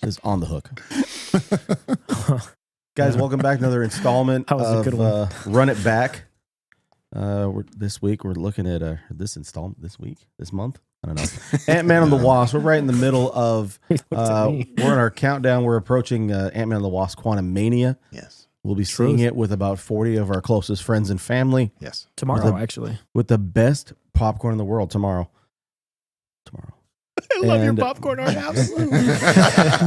is on the hook. Guys, welcome back to another installment of Run It Back. This week we're looking at this month. I don't know. Ant-Man and the Wasp. We're right in the middle of. We're in our countdown. We're approaching Ant-Man and the Wasp: Quantumania. Yes, we'll be seeing it with about 40 of our closest friends and family. Yes, tomorrow actually, with the best popcorn in the world. Tomorrow. I love your popcorn art. Absolutely.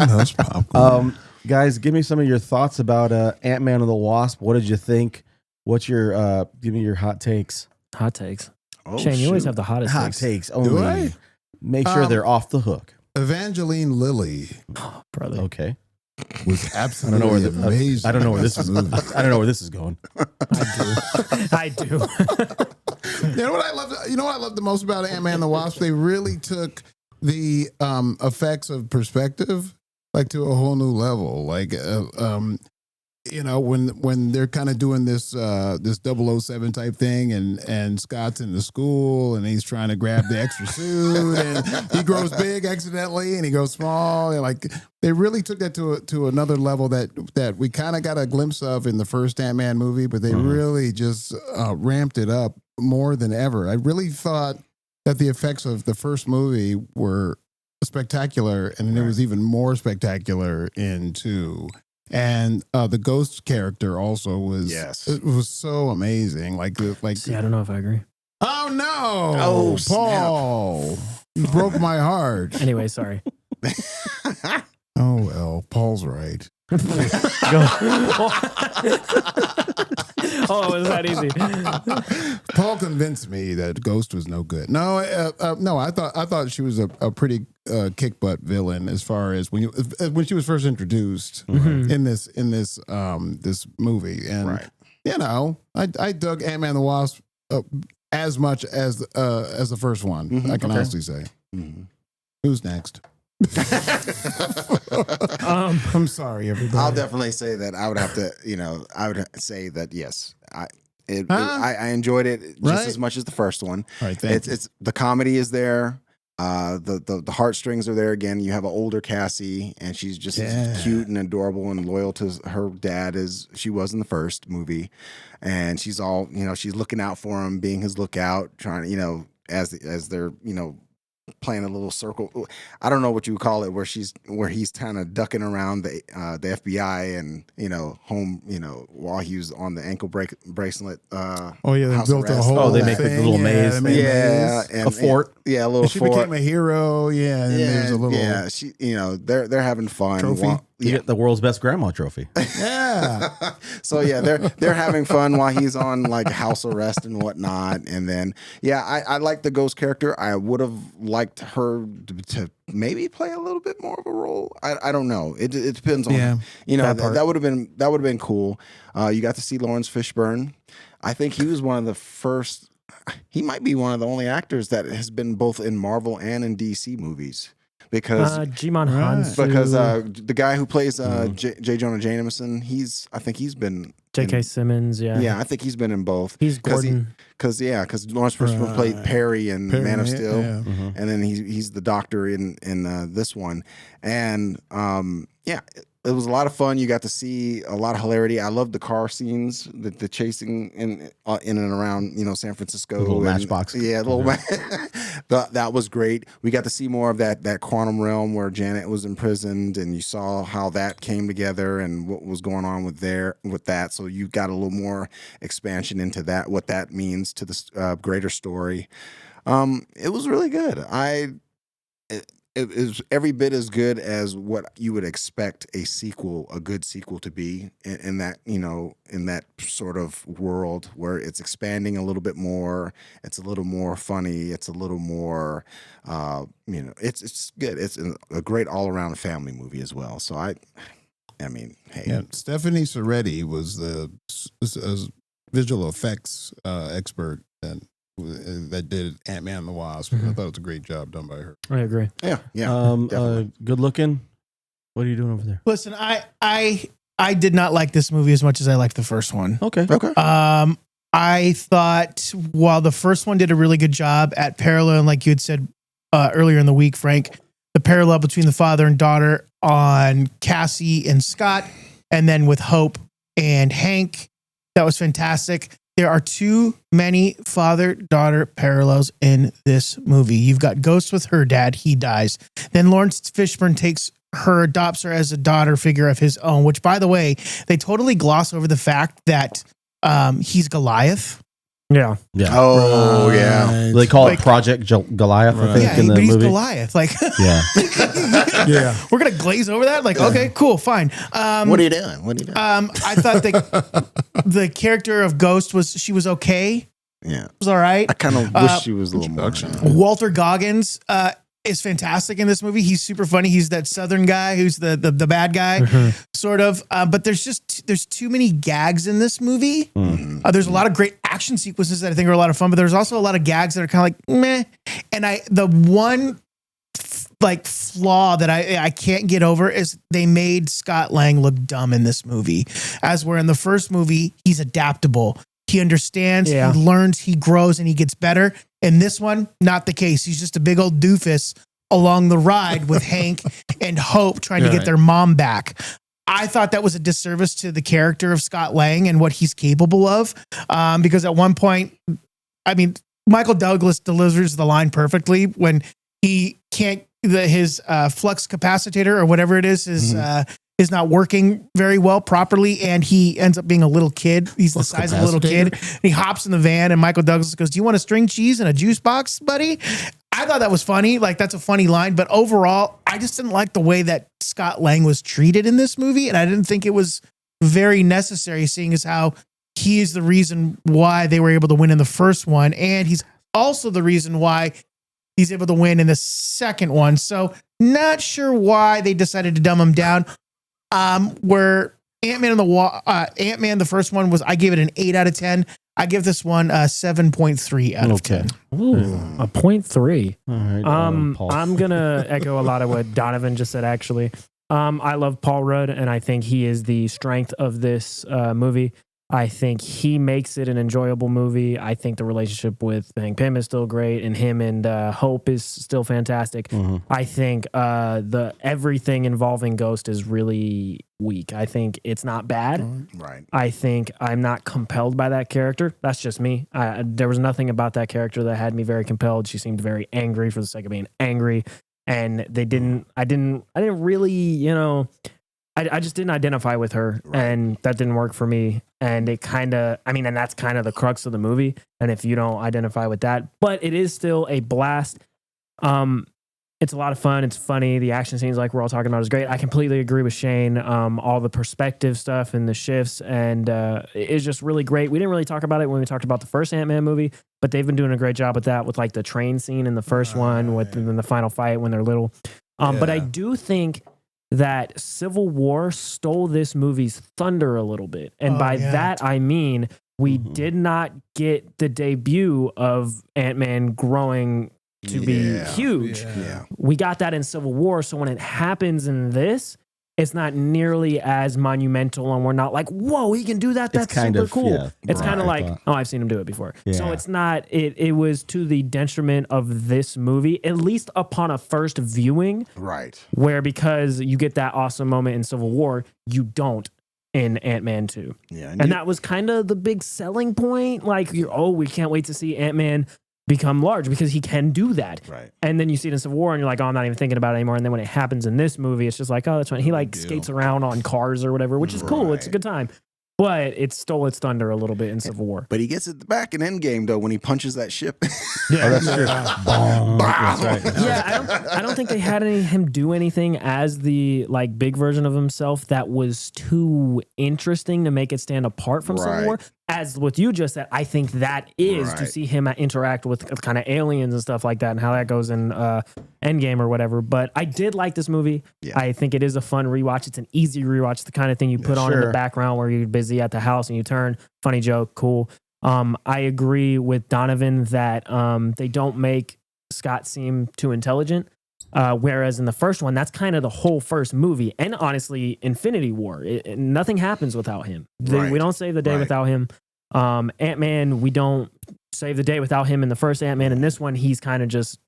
Those popcorn. Guys, give me some of your thoughts about Ant-Man and the Wasp. What did you think? What's your give me your hot takes? Hot takes. Oh, Shane, you always have the hottest hot takes. Only. Do I? Make sure they're off the hook. Evangeline Lilly. Oh, brother. Okay. Was absolutely amazing. I don't know where this is. I don't know where this is going. I do. You know what I love? You know what I love the most about Ant-Man and the Wasp? They really took the effects of perspective like to a whole new level. Like you know, when they're kind of doing this 007 type thing, and Scott's in the school and he's trying to grab the extra suit and he grows big accidentally and he goes small, and like they really took that to another level that we kind of got a glimpse of in the first Ant-Man movie, but they really just ramped it up more than ever. I really thought that the effects of the first movie were spectacular, and it was even more spectacular in 2. And the Ghost character also was it was so amazing. Like See, I don't know if I agree. Oh no! Oh, Paul, you broke my heart. Anyway, sorry. Oh well, Paul's right. Oh, it was that easy. Paul convinced me that Ghost was no good. No, no. I thought she was a pretty kick butt villain as far as when she was first introduced in this this movie, and you know, I dug Ant-Man and the Wasp as much as the first one. I can honestly say. Who's next? I'm sorry, everybody. I'll definitely say that I would have to, I would say that yes, I enjoyed it just as much as the first one. All right, it's the comedy is there, the heartstrings are there again. You have an older Cassie, and she's just as cute and adorable and loyal to her dad as she was in the first movie, and she's all she's looking out for him, being his lookout, trying as they're playing a little circle. I don't know what you would call it, where he's kind of ducking around the FBI and home while he was on the ankle bracelet. They built arrest. a whole. They make a little maze. And a fort. A little she fort. She became a hero. Yeah, and there's a little. Yeah, she. They're having fun. Trophy. You get the world's best grandma trophy. Yeah. So yeah, they're having fun while he's on like house arrest and whatnot. And then I like the Ghost character. I would have liked her to maybe play a little bit more of a role. I don't know. It depends on that would have been cool. You got to see Lawrence Fishburne. I think he was one of the first. He might be one of the only actors that has been both in Marvel and in DC movies. Because Jimon Hansu. Because the guy who plays J. Jonah Jameson, I think he's been J.K. Simmons, I think he's been in both. He's Gordon. Because Lawrence Fishburne played Perry in Man of Steel, and then he's the doctor in this one, and it was a lot of fun. You got to see a lot of hilarity. I loved the car scenes, the chasing in and around San Francisco. The little matchbox. Yeah, that was great. We got to see more of that quantum realm where Janet was imprisoned, and you saw how that came together and what was going on with that. So you got a little more expansion into that, what that means to the greater story. It was really good. It is every bit as good as what you would expect a good sequel to be in that, in that sort of world where it's expanding a little bit more. It's a little more funny. It's a little more, it's good. It's a great all around family movie as well. So I mean, hey. Yeah, Stephanie Soretti was the visual effects expert that did Ant-Man and the Wasp. I thought it was a great job done by her. I agree. Yeah. Good looking. What are you doing over there? Listen, I did not like this movie as much as I liked the first one. Okay. I thought while the first one did a really good job at paralleling, like you had said earlier in the week, Frank, the parallel between the father and daughter on Cassie and Scott, and then with Hope and Hank. That was fantastic. There are too many father-daughter parallels in this movie. You've got Ghost with her dad. He dies. Then Lawrence Fishburne adopts her as a daughter figure of his own, which, by the way, they totally gloss over the fact that he's Goliath. Yeah. Oh, yeah. They call it Project Goliath, I think, in the but he's movie. Goliath. Like, Yeah. Yeah. we're going to glaze over that? Like, okay, cool, fine. What are you doing? What are you doing? I thought the character of Ghost was okay. Yeah. It was all right. I kind of wish she was a little more. Walter Goggins is fantastic in this movie. He's super funny. He's that Southern guy who's the bad guy, sort of. But there's too many gags in this movie. There's a lot of great action sequences that I think are a lot of fun, but there's also a lot of gags that are kind of like meh. And the one flaw that I can't get over is they made Scott Lang look dumb in this movie, as where in the first movie he's adaptable. He understands, he learns, he grows, and he gets better. In this one, not the case. He's just a big old doofus along the ride with Hank and Hope trying to get their mom back. I thought that was a disservice to the character of Scott Lang and what he's capable of. Because at one point, I mean, Michael Douglas delivers the line perfectly when he can't, his flux capacitor or whatever it is not working very well properly, and he ends up being a little kid. He's the size of a little kid. And he hops in the van, and Michael Douglas goes, "Do you want a string cheese and a juice box, buddy?" I thought that was funny. Like, that's a funny line. But overall, I just didn't like the way that Scott Lang was treated in this movie, and I didn't think it was very necessary, seeing as how he is the reason why they were able to win in the first one, and he's also the reason why he's able to win in the second one. So not sure why they decided to dumb him down. Where Ant-Man the first one was, I gave it an 8 out of 10. I give this one a 7.3 out of 10. Ooh, a 0.3. All right, Paul. I'm gonna echo a lot of what Donovan just said. Actually, I love Paul Rudd, and I think he is the strength of this movie. I think he makes it an enjoyable movie. I think the relationship with Hank Pym is still great, and him and Hope is still fantastic. I think the everything involving Ghost is really weak. I think it's not bad. Right. I think I'm not compelled by that character. That's just me. There was nothing about that character that had me very compelled. She seemed very angry for the sake of being angry, and I didn't really, I just didn't identify with her, and that didn't work for me. And it kind of, and that's kind of the crux of the movie. And if you don't identify with that, but it is still a blast. It's a lot of fun. It's funny. The action scenes, like we're all talking about, is great. I completely agree with Shane. All the perspective stuff and the shifts, and it's just really great. We didn't really talk about it when we talked about the first Ant-Man movie, but they've been doing a great job with that, with like the train scene in the first one, in the final fight when they're little. But I do think that Civil War stole this movie's thunder a little bit. And by that, I mean, we did not get the debut of Ant-Man growing to be huge. Yeah. We got that in Civil War. So when it happens in this, it's not nearly as monumental, and we're not like, whoa, he can do that. That's super cool. It's kind of like, oh, I've seen him do it before. Yeah. So it's not, it was to the detriment of this movie, at least upon a first viewing. Right. Where because you get that awesome moment in Civil War, you don't in Ant-Man 2. Yeah. And that was kind of the big selling point. Like, we can't wait to see Ant-Man become large because he can do that. Right. And then you see it in Civil War and you're like, oh, I'm not even thinking about it anymore. And then when it happens in this movie, it's just like, oh, that's fine. He like skates around on cars or whatever, which is cool. It's a good time. But it stole its thunder a little bit in Civil War. But he gets it back in Endgame, though, when he punches that ship. Yeah, that's true. That's right. Yeah, I don't think they had him do anything as the like big version of himself that was too interesting to make it stand apart from Civil War. As what you just said, I think that is to see him interact with kind of aliens and stuff like that, and how that goes in Endgame or whatever. But I did like this movie. Yeah. I think it is a fun rewatch. It's an easy rewatch, the kind of thing you put on in the background where you're busy at the house and you turn, funny joke, cool. I agree with Donovan that they don't make Scott seem too intelligent. Whereas in the first one, that's kind of the whole first movie. And honestly, Infinity War, nothing happens without him. We don't save the day without him. Ant-Man, we don't save the day without him in the first Ant-Man. In this one, he's kind of just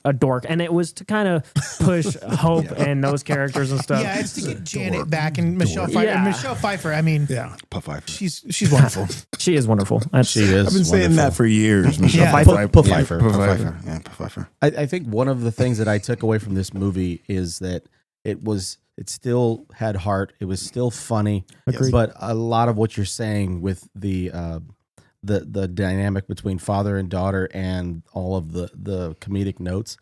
a dork, and it was to kind of push Hope and those characters and stuff. Yeah, it's to get Janet back and Michelle Pfeiffer. Yeah. Michelle Pfeiffer. I mean, Puff Pfeiffer. she's wonderful. She is wonderful. She is. I've been saying that for years. Michelle Yeah. Pfeiffer. Puff Pfeiffer. Puff Pfeiffer. Yeah, Puff Pfeiffer. I think one of the things that I took away from this movie is that it still had heart. It was still funny. Agreed. But a lot of what you're saying with the dynamic between father and daughter and all of the comedic notes,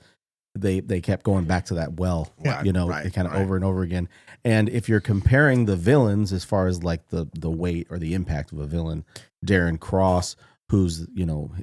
they kept going back to that well, Yeah. kind of over and over again. And if you're comparing the villains as far as like the weight or the impact of a villain, Darren Cross, who's,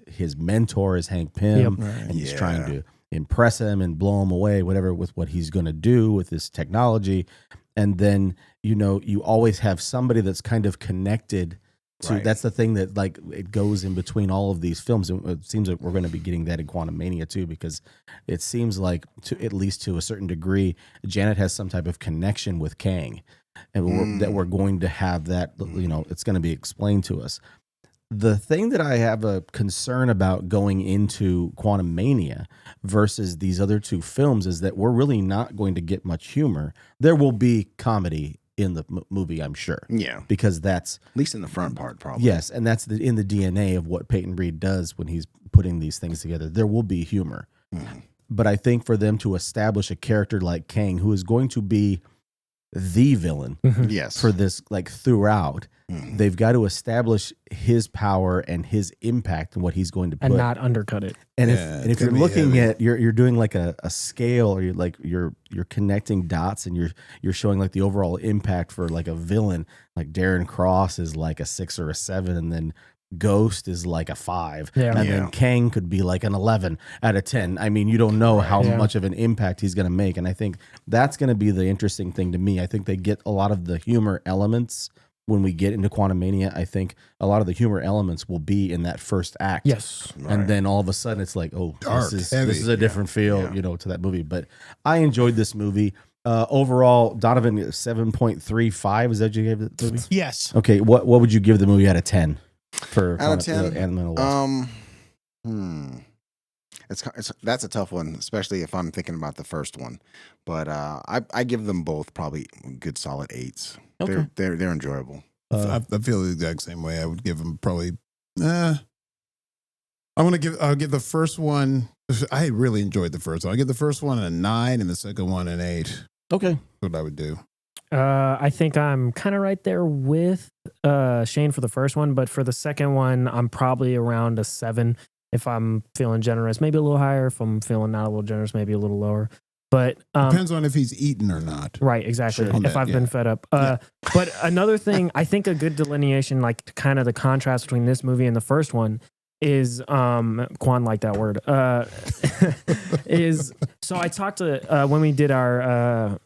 his mentor is Hank Pym, and he's trying to impress him and blow him away, whatever, with what he's going to do with this technology. And then, you always have somebody that's kind of connected to, that's the thing that like it goes in between all of these films. And it seems like we're going to be getting that in Quantumania too, because it seems like at least to a certain degree, Janet has some type of connection with Kang, and that we're going to have that, it's going to be explained to us. The thing that I have a concern about going into Quantumania versus these other two films is that we're really not going to get much humor. There will be comedy in the movie, I'm sure. Yeah. Because that's... At least in the front part, probably. Yes, and that's in the DNA of what Peyton Reed does when he's putting these things together. There will be humor. But I think for them to establish a character like Kang, who is going to be the villain Yes. for this, like throughout, they've got to establish his power and his impact and what he's going to put. And not undercut it. And Yeah, if you're looking at you're doing like a scale, or you're connecting dots, and you're showing like the overall impact for like a villain, like Darren Cross is like a 6 or a 7, and then Ghost is like a 5, Yeah. and then Kang could be like an 11 out of 10. I mean, you don't know how much of an impact he's going to make, and I think that's going to be the interesting thing to me. I think they get a lot of the humor elements when we get into Quantumania. I think a lot of the humor elements will be in that first act. Yes. And then all of a sudden it's like, oh, Dark, this heavy. is a different feel, to that movie. But I enjoyed this movie. Overall, Donovan, 7.35. Is that what you gave the movie? Yes. Okay. What would you give the movie out of 10? For Out of 10? Ant-Man and the Wasp? That's a tough one, especially if I'm thinking about the first one. But I give them both probably good solid 8s. Okay. They're enjoyable. I feel the exact same way. I would give them probably. I'll give the first one. I really enjoyed the first one. I'll give the first one a 9 and the second one an 8. Okay. That's what I would do. I think I'm kind of right there with Shane for the first one, but for the second one, I'm probably around a 7 if I'm feeling generous. Maybe a little higher. If I'm feeling not a little generous, maybe a little lower. But Depends on if he's eaten or not. right, exactly. Sure. If I've been fed up. But another thing, I think a good delineation, like kind of the contrast between this movie and the first one, is Quan liked that word. Is so I talked to when we did our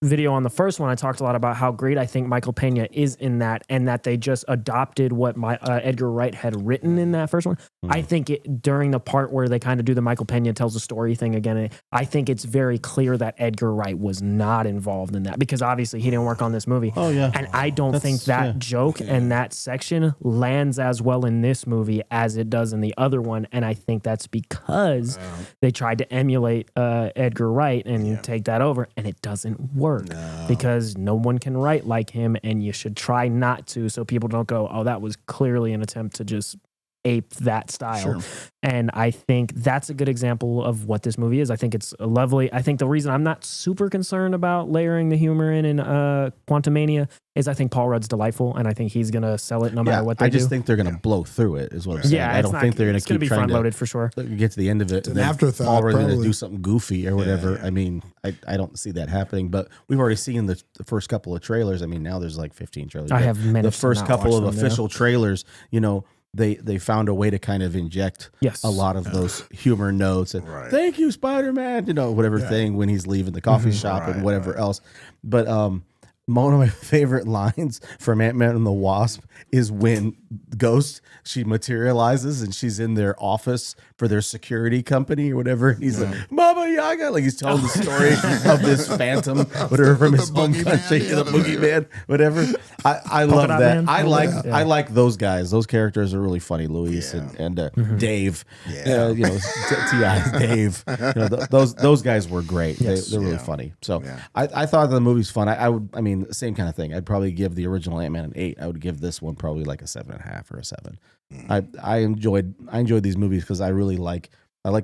video on the first one, I talked a lot about how great I think Michael Pena is in that, and that they just adopted what Edgar Wright had written in that first one. I think during the part where they kind of do the Michael Pena tells a story thing again, I think it's very clear that Edgar Wright was not involved in that, because obviously he didn't work on this movie. Oh yeah. And I don't think that joke and that section lands as well in this movie as it does in the other one. And I think that's because they tried to emulate Edgar Wright and take that over, and it doesn't work because no one can write like him, and you should try not to, so people don't go, oh, that was clearly an attempt to just ape that style. Sure. And I think that's a good example of what this movie is. I think it's lovely. I think the reason I'm not super concerned about layering the humor in Quantumania is I think Paul Rudd's delightful, and I think he's going to sell it no matter what they do. I just think they're going to blow through it, is what I'm saying. Yeah, I don't think they're going to keep be trying front to loaded for sure. get to the end of it. It's an afterthought, Paul Rudd's going to probably. do something goofy or whatever. Yeah. I mean, I don't see that happening, but we've already seen the first couple of trailers. I mean, now there's like 15 trailers. I But have managed the to first not couple watch of them, official trailers, they found a way to kind of inject Yes. a lot of those humor notes and Right. thank you, Spider-Man, whatever thing when he's leaving the coffee shop and whatever else. But one of my favorite lines from Ant-Man and the Wasp is when Ghost, she materializes and she's in their office for their security company or whatever. And he's like, Mama Yaga. Like he's telling the story of this phantom, whatever, from his home country, the boogeyman, whatever. I love that. Man. I like those guys. Those characters are really funny. Luis and Dave, T.I.'s Dave. Those guys were great. Yes. They're really funny. So I thought the movie's fun. I mean, same kind of thing. I'd probably give the original Ant-Man an 8. I would give this one probably like a 7.5 or a 7. I enjoyed these movies because I like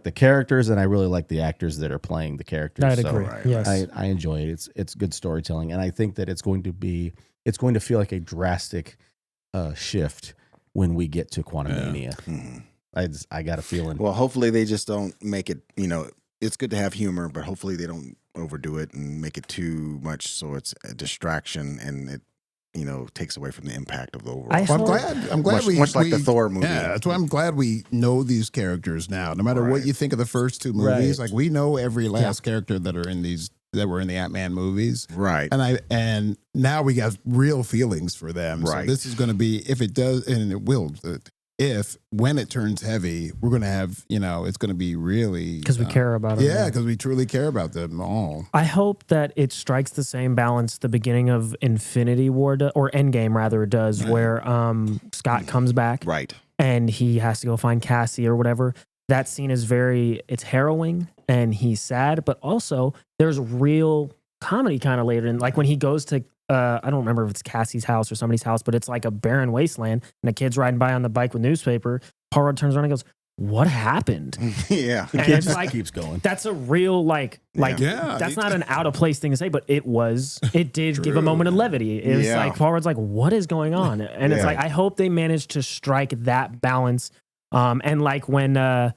the characters and I really like the actors that are playing the characters. I'd agree. Yes. I enjoy it. It's good storytelling, and I think that it's going to feel like a drastic shift when we get to Quantumania. I got a feeling. Well, hopefully they just don't make it. It's good to have humor, but hopefully they don't overdo it and make it too much so it's a distraction and it takes away from the impact of the overall. I'm glad much like the Thor movie. Yeah, that's why I'm glad we know these characters now. No matter what you think of the first two movies, like we know every last character that are in these that were in the Ant-Man movies, right? And now we got real feelings for them. Right. So this is going to be, if it does, and it will. When it turns heavy, we're going to have, it's going to be really... Because we care about them. Yeah, because we truly care about them all. I hope that it strikes the same balance the beginning of Infinity War, or Endgame rather, does, where Scott comes back. Right. And he has to go find Cassie or whatever. That scene is it's harrowing and he's sad, but also there's real comedy kind of later in, like when he goes to I don't remember if it's Cassie's house or somebody's house, but it's like a barren wasteland and a kid's riding by on the bike with newspaper. Paul Rudd turns around and goes, "What happened?" Yeah. The kid just keeps going. That's a real that's not an out of place thing to say, but it did give a moment of levity. It was like Paul Rudd's like, "What is going on?" And it's like, I hope they manage to strike that balance. And like when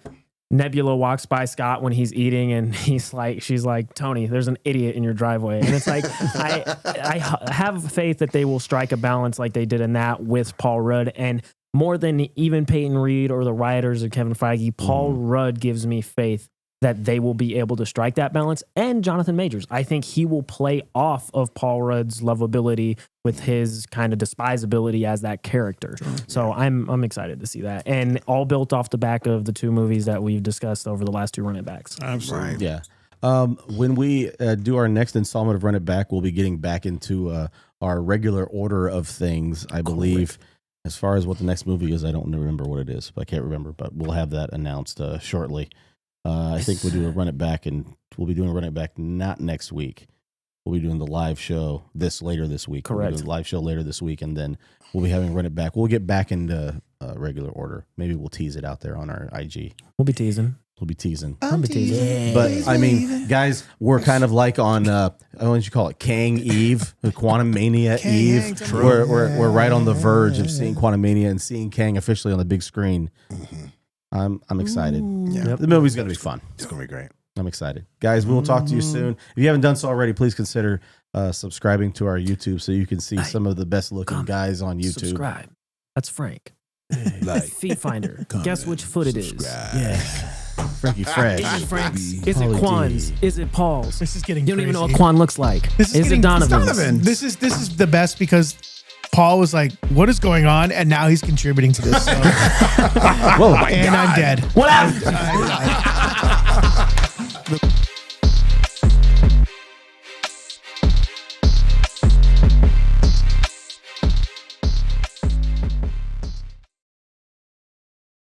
Nebula walks by Scott when he's eating and she's like, "Tony, there's an idiot in your driveway." And it's like, I have faith that they will strike a balance like they did in that with Paul Rudd. And more than even Peyton Reed or the writers or Kevin Feige, Paul Rudd gives me faith that they will be able to strike that balance. And Jonathan Majors, I think he will play off of Paul Rudd's lovability with his kind of despisability as that character. Sure. So I'm excited to see that. And all built off the back of the two movies that we've discussed over the last two Run It Backs. Absolutely. Yeah. When we do our next installment of Run It Back, we'll be getting back into our regular order of things, I believe. Correct. As far as what the next movie is, I don't remember what it is. I can't remember, but we'll have that announced shortly. I think we'll do a Run It Back, and we'll be doing a Run It Back not next week. We'll be doing the live show later this week. Correct. We'll do the live show later this week, and then we'll be having Run It Back. We'll get back into regular order. Maybe we'll tease it out there on our IG. We'll be teasing. But I mean, guys, we're kind of like on what did you call it? Kang Eve, Quantumania Eve. We're right on the verge of seeing Quantumania and seeing Kang officially on the big screen. I'm excited. Yep. The movie's gonna be fun. It's gonna be great. I'm excited, guys. We will talk to you soon. If you haven't done so already, please consider subscribing to our YouTube so you can see some of the best looking guys on YouTube. Subscribe. That's Frank. Like, Feet Finder. Guess which foot it is. Yeah. Frankie Fresh. Is it Frank's? Is it Quan's? Is it Paul's? This is getting You don't crazy. even know what Quan looks like. This is it Donovan's? This is the best because Paul was like, "What is going on?" And now he's contributing to this. So. Whoa, and I'm dead. What happened?